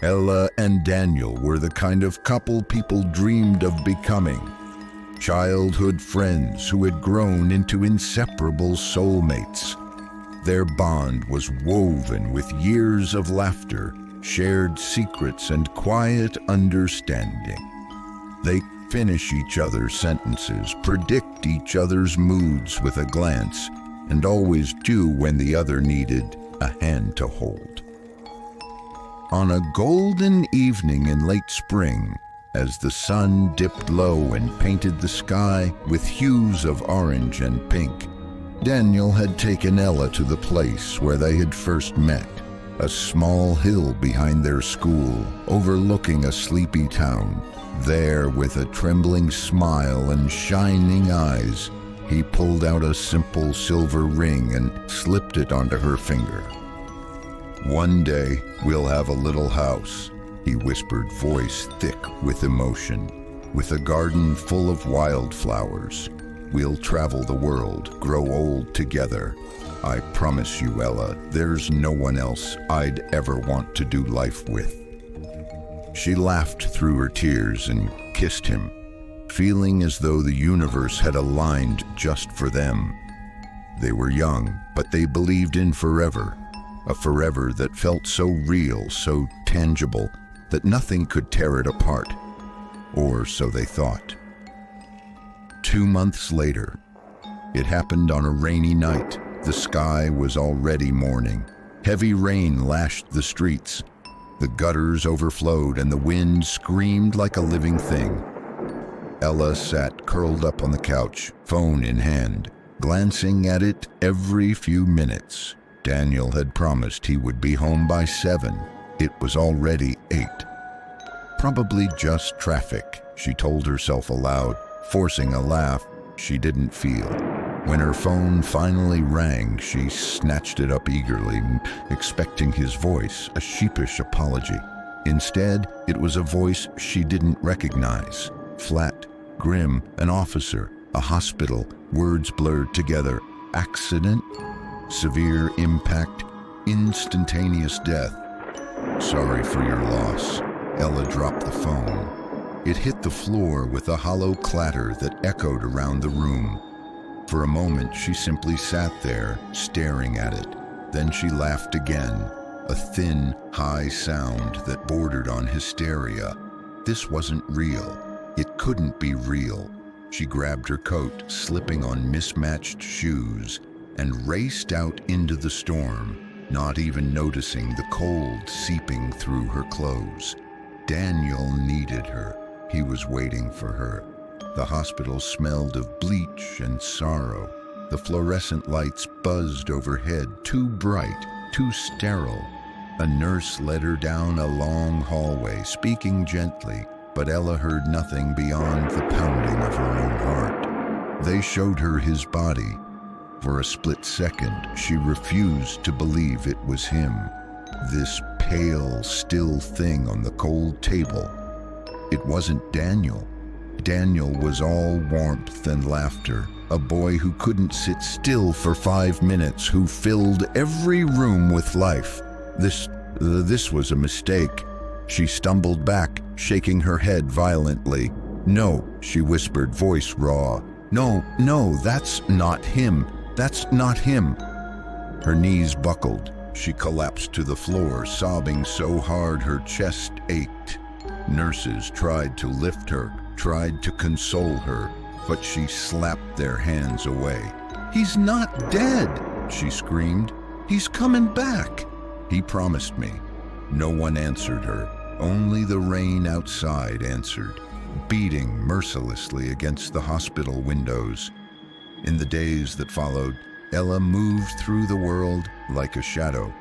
Ella and Daniel were the kind of couple people dreamed of becoming. Childhood friends who had grown into inseparable soulmates. Their bond was woven with years of laughter, shared secrets, and quiet understanding. They finish each other's sentences, predict each other's moods with a glance, and always do when the other needed a hand to hold. On a golden evening in late spring, as the sun dipped low and painted the sky with hues of orange and pink, Daniel had taken Ella to the place where they had first met, a small hill behind their school, overlooking a sleepy town. There, with a trembling smile and shining eyes, he pulled out a simple silver ring and slipped it onto her finger. "One day, we'll have a little house," he whispered, voice thick with emotion, "with a garden full of wildflowers. We'll travel the world, grow old together. I promise you, Ella, there's no one else I'd ever want to do life with." She laughed through her tears and kissed him, feeling as though the universe had aligned just for them. They were young, but they believed in forever, a forever that felt so real, so tangible, that nothing could tear it apart, or so they thought. 2 months later, it happened on a rainy night. The sky was already mourning. Heavy rain lashed the streets. The gutters overflowed and the wind screamed like a living thing. Ella sat curled up on the couch, phone in hand, glancing at it every few minutes. Daniel had promised he would be home by 7. It was already 8. Probably just traffic, she told herself aloud, forcing a laugh she didn't feel. When her phone finally rang, she snatched it up eagerly, expecting his voice, a sheepish apology. Instead, it was a voice she didn't recognize. Flat, grim, an officer, a hospital, words blurred together. Accident, severe impact, instantaneous death. "Sorry for your loss." Ella dropped the phone. It hit the floor with a hollow clatter that echoed around the room. For a moment, she simply sat there, staring at it. Then she laughed again, a thin, high sound that bordered on hysteria. This wasn't real. It couldn't be real. She grabbed her coat, slipping on mismatched shoes, and raced out into the storm, not even noticing the cold seeping through her clothes. Daniel needed her. He was waiting for her. The hospital smelled of bleach and sorrow. The fluorescent lights buzzed overhead, too bright, too sterile. A nurse led her down a long hallway, speaking gently, but Ella heard nothing beyond the pounding of her own heart. They showed her his body. For a split second, she refused to believe it was him. This pale, still thing on the cold table. It wasn't Daniel. Daniel was all warmth and laughter, a boy who couldn't sit still for 5 minutes, who filled every room with life. This was a mistake. She stumbled back, shaking her head violently. "No," she whispered, voice raw. No, that's not him. That's not him." Her knees buckled. She collapsed to the floor, sobbing so hard her chest ached. Nurses tried to lift her, tried to console her, but she slapped their hands away. "He's not dead," she screamed. "He's coming back." "He promised me." No one answered her. Only the rain outside answered, beating mercilessly against the hospital windows. In the days that followed, Ella moved through the world like a shadow.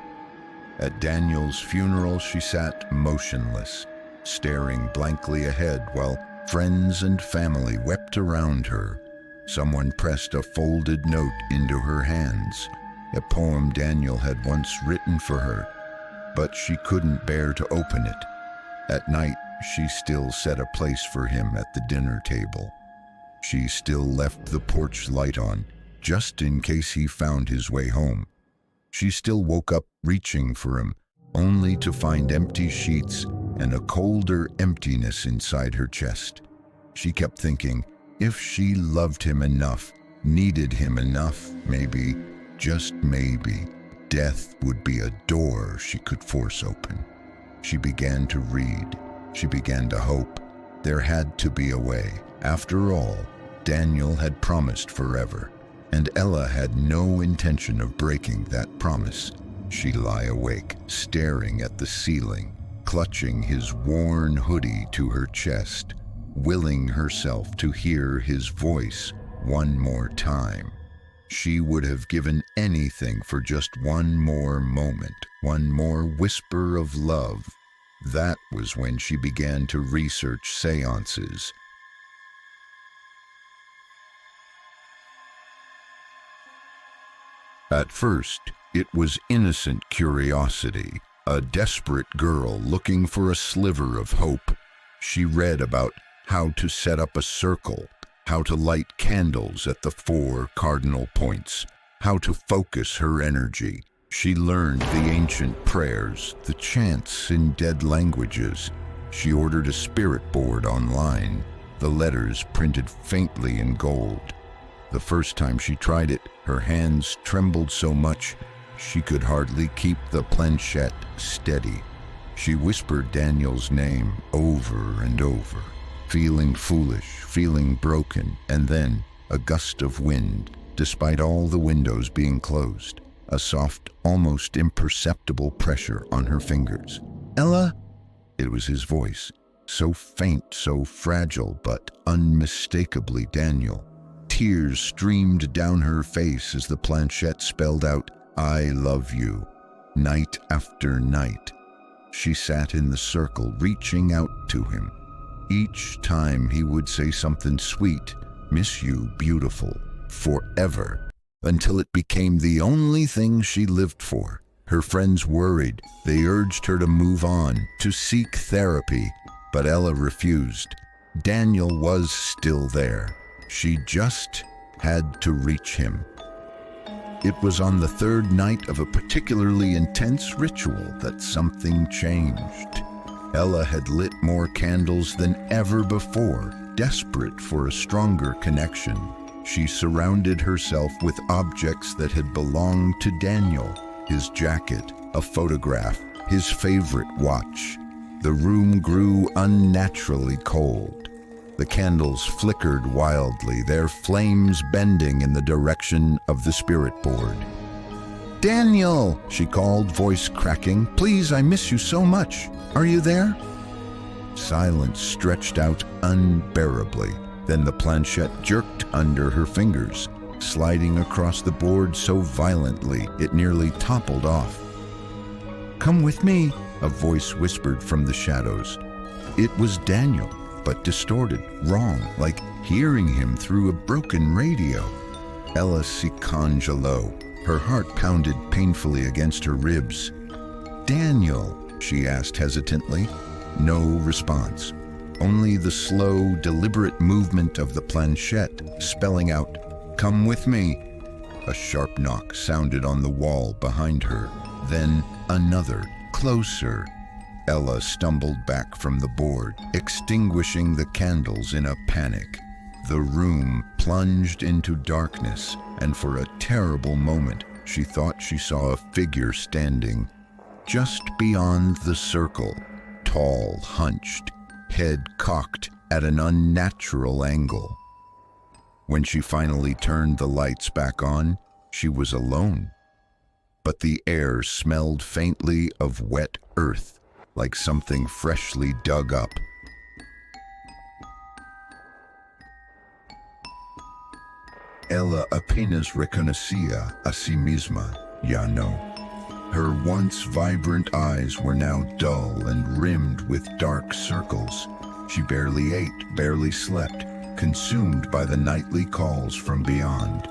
At Daniel's funeral, she sat motionless, staring blankly ahead while friends and family wept around her. Someone pressed a folded note into her hands, a poem Daniel had once written for her, but she couldn't bear to open it. At night, she still set a place for him at the dinner table. She still left the porch light on, just in case he found his way home. She still woke up reaching for him, only to find empty sheets and a colder emptiness inside her chest. She kept thinking, if she loved him enough, needed him enough, maybe, just maybe, death would be a door she could force open. She began to read. She began to hope. There had to be a way. After all, Daniel had promised forever, and Ella had no intention of breaking that promise. She lay awake, staring at the ceiling, clutching his worn hoodie to her chest, willing herself to hear his voice one more time. She would have given anything for just one more moment, one more whisper of love. That was when she began to research seances. At first, it was innocent curiosity, a desperate girl looking for a sliver of hope. She read about how to set up a circle, how to light candles at the 4 cardinal points, how to focus her energy. She learned the ancient prayers, the chants in dead languages. She ordered a spirit board online, the letters printed faintly in gold. The first time she tried it, her hands trembled so much she could hardly keep the planchette steady. She whispered Daniel's name over and over, feeling foolish, feeling broken, and then a gust of wind, despite all the windows being closed, a soft, almost imperceptible pressure on her fingers. "Ella?" It was his voice, so faint, so fragile, but unmistakably Daniel. Tears streamed down her face as the planchette spelled out, "I love you," night after night. She sat in the circle, reaching out to him. Each time he would say something sweet, "Miss you, beautiful," forever, until it became the only thing she lived for. Her friends worried. They urged her to move on, to seek therapy, but Ella refused. Daniel was still there. She just had to reach him. It was on the 3rd night of a particularly intense ritual that something changed. Ella had lit more candles than ever before, desperate for a stronger connection. She surrounded herself with objects that had belonged to Daniel, his jacket, a photograph, his favorite watch. The room grew unnaturally cold. The candles flickered wildly, their flames bending in the direction of the spirit board. "Daniel!" she called, voice cracking. "Please, I miss you so much. Are you there?" Silence stretched out unbearably. Then the planchette jerked under her fingers, sliding across the board so violently it nearly toppled off. "Come with me," a voice whispered from the shadows. It was Daniel, but distorted, wrong, like hearing him through a broken radio. Ella sicconed low. Her heart pounded painfully against her ribs. "Daniel?" she asked hesitantly. No response. Only the slow, deliberate movement of the planchette, spelling out, "Come with me." A sharp knock sounded on the wall behind her. Then another, closer. Ella stumbled back from the board, extinguishing the candles in a panic. The room plunged into darkness, and for a terrible moment, she thought she saw a figure standing just beyond the circle, tall, hunched, head cocked at an unnatural angle. When she finally turned the lights back on, she was alone. But the air smelled faintly of wet earth, like something freshly dug up. Ella apenas reconocía a sí misma, ya no. Her once vibrant eyes were now dull and rimmed with dark circles. She barely ate, barely slept, consumed by the nightly calls from beyond.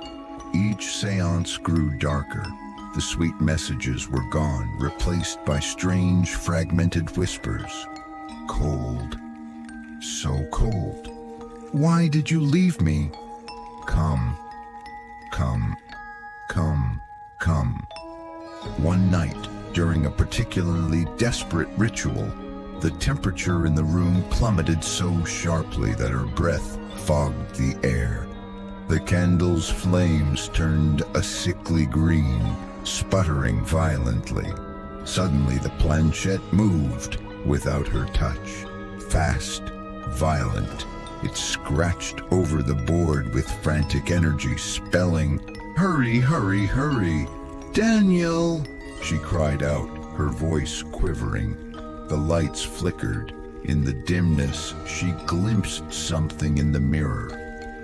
Each seance grew darker. The sweet messages were gone, replaced by strange, fragmented whispers. Cold. So cold. Why did you leave me? Come. Come. Come. Come. One night, During a particularly desperate ritual, the temperature in the room plummeted so sharply that her breath fogged the air. The candle's flames turned a sickly green, sputtering violently. Suddenly the planchette moved without her touch. Fast, violent, it scratched over the board with frantic energy, spelling, "Hurry, hurry, hurry! Daniel!" She cried out, her voice quivering. The lights flickered. In the dimness, she glimpsed something in the mirror.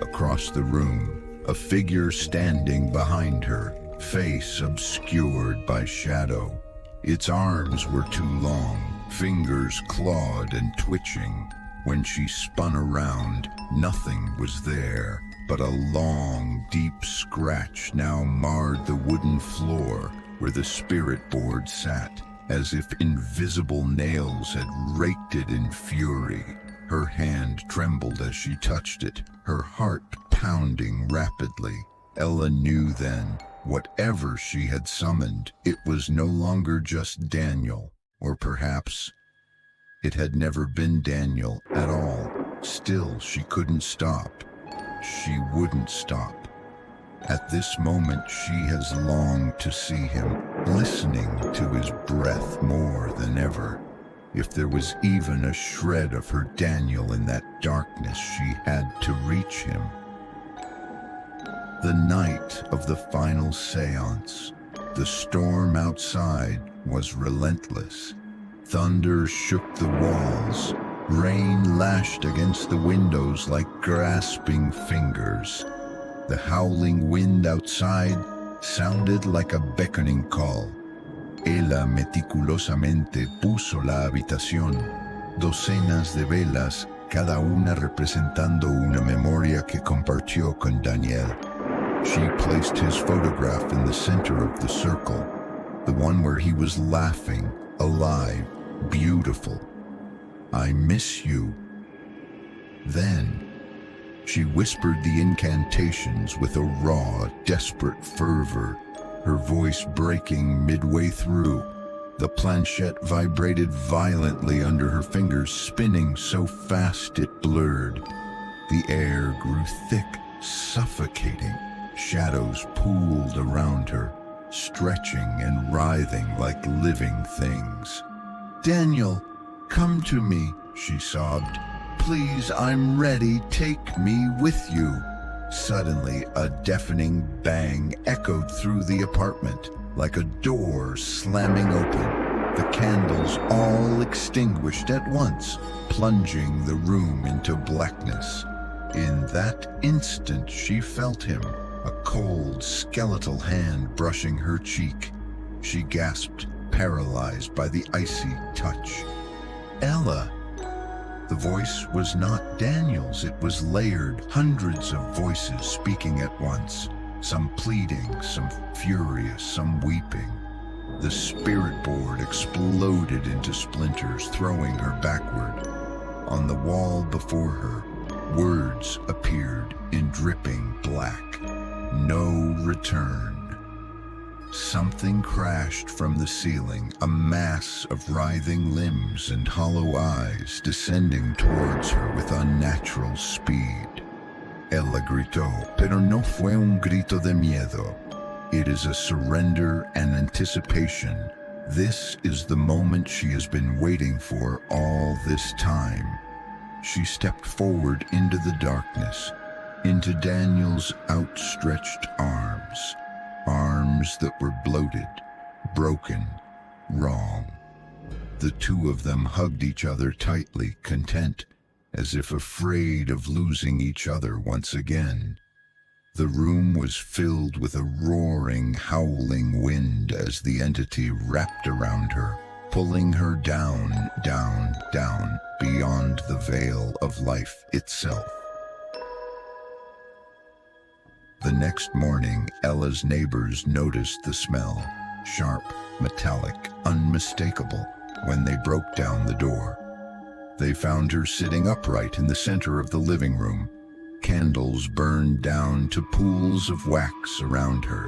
Across the room, a figure standing behind her, face obscured by shadow. Its arms were too long, fingers clawed and twitching. When she spun around, nothing was there, but a long, deep scratch now marred the wooden floor where the spirit board sat, as if invisible nails had raked it in fury. Her hand trembled as she touched it, her heart pounding rapidly. Ella knew then, whatever she had summoned, it was no longer just Daniel, or perhaps it had never been Daniel at all. Still, she couldn't stop. She wouldn't stop. At this moment, she has longed to see him, listening to his breath more than ever. If there was even a shred of her Daniel in that darkness, she had to reach him. The night of the final seance, the storm outside was relentless. Thunder shook the walls. Rain lashed against the windows like grasping fingers. The howling wind outside sounded like a beckoning call. Ella meticulosamente puso la habitación, docenas de velas, cada una representando una memoria que compartió con Daniel. She placed his photograph in the center of the circle, the one where he was laughing, alive, beautiful. "I miss you." Then, she whispered the incantations with a raw, desperate fervor, her voice breaking midway through. The planchette vibrated violently under her fingers, spinning so fast it blurred. The air grew thick, suffocating. Shadows pooled around her, stretching and writhing like living things. "Daniel, come to me," she sobbed. "Please, I'm ready. Take me with you." Suddenly, a deafening bang echoed through the apartment, like a door slamming open. The candles all extinguished at once, plunging the room into blackness. In that instant, she felt him, a cold, skeletal hand brushing her cheek. She gasped, paralyzed by the icy touch. "Ella!" The voice was not Daniel's, it was layered, hundreds of voices speaking at once, some pleading, some furious, some weeping. The spirit board exploded into splinters, throwing her backward. On the wall before her, words appeared in dripping black. "No return." Something crashed from the ceiling, a mass of writhing limbs and hollow eyes descending towards her with unnatural speed. Ella gritó, pero no fue un grito de miedo. It is a surrender and anticipation. This is the moment she has been waiting for all this time. She stepped forward into the darkness, into Daniel's outstretched arms. Arms that were bloated, broken, wrong. The two of them hugged each other tightly, content, as if afraid of losing each other once again. The room was filled with a roaring, howling wind as the entity wrapped around her, pulling her down, down, down, beyond the veil of life itself. The next morning, Ella's neighbors noticed the smell, sharp, metallic, unmistakable, when they broke down the door. They found her sitting upright in the center of the living room. Candles burned down to pools of wax around her.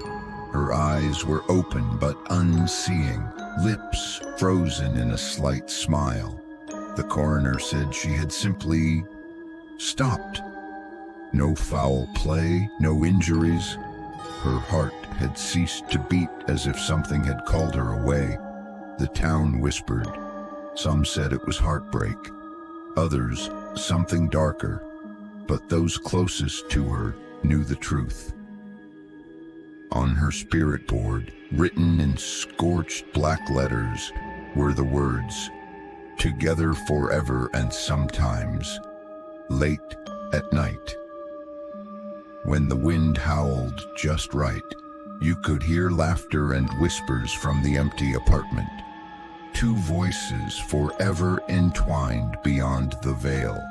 Her eyes were open but unseeing, lips frozen in a slight smile. The coroner said she had simply stopped. No foul play, no injuries. Her heart had ceased to beat as if something had called her away. The town whispered. Some said it was heartbreak, others something darker, but those closest to her knew the truth. On her spirit board, written in scorched black letters, were the words, "Together forever and sometimes, late at night." When the wind howled just right, you could hear laughter and whispers from the empty apartment. Two voices forever entwined beyond the veil.